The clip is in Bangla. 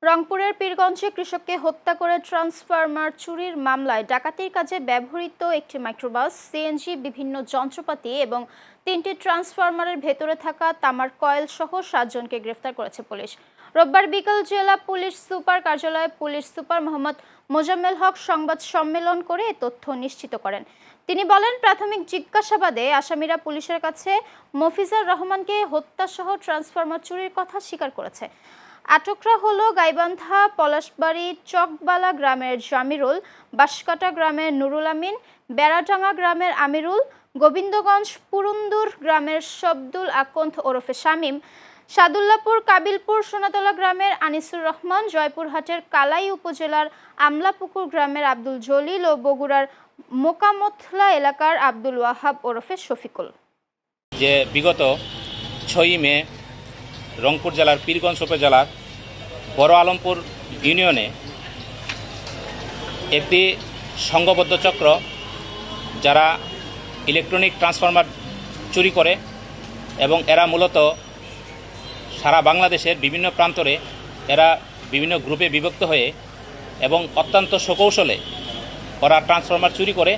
রংপুরের পীরগঞ্জে কৃষককে হত্যা করে ট্রান্সফরমার চুরির মামলায় ডাকাতির কাজে ব্যবহৃত একটি মাইক্রোবাস, সিএনজি, বিভিন্ন যন্ত্রপাতি এবং 3টি ট্রান্সফরমারের ভেতরে থাকা তামার কয়েল সহ 7 জনকে গ্রেফতার করেছে পুলিশ। রোববার বিকেল জেলা পুলিশ সুপার কার্যালয়ে পুলিশ সুপার মোহাম্মদ মোজাম্মেল হক সংবাদ সম্মেলন করে এ তথ্য নিশ্চিত করেন। তিনি বলেন, প্রাথমিক জিজ্ঞাসাবাদে আসামিরা পুলিশের কাছে মফিজার রহমানকে হত্যাসহ ট্রান্সফরমার চুরির কথা স্বীকার করেছে। আটকরা হলো গাইবান্ধা পলাশবাড়ি চকবালা গ্রামের জামিরুল, বাঁশকাটা গ্রামের নুরুল আমিন, বেড়াডাঙ্গা গ্রামের আমিরুল, গোবিন্দগঞ্জ পুরুন্দুর গ্রামের শব্দুল আকন্দ ওরফে শামীম, সাদুল্লাপুর কাবিলপুর সোনাতলা গ্রামের আনিসুর রহমান, জয়পুরহাটের কালাই উপজেলার আমলাপুকুর গ্রামের আব্দুল জলিল ও বগুড়ার মোকামতলা এলাকার আব্দুল ওয়াহাব ওরফে শফিকুল। যে বিগত 6ই মে রংপুর জেলার পীরগঞ্জ উপজেলার বড় আলমপুর ইউনিয়নে একটি সংঘবদ্ধ চক্র যারা ইলেকট্রনিক ট্রান্সফরমার চুরি করে এবং এরা মূলত সারা বাংলাদেশের বিভিন্ন প্রান্তরে এরা বিভিন্ন গ্রুপে বিভক্ত হয়ে এবং অত্যন্ত সুকৌশলে ওরা ট্রান্সফরমার চুরি করে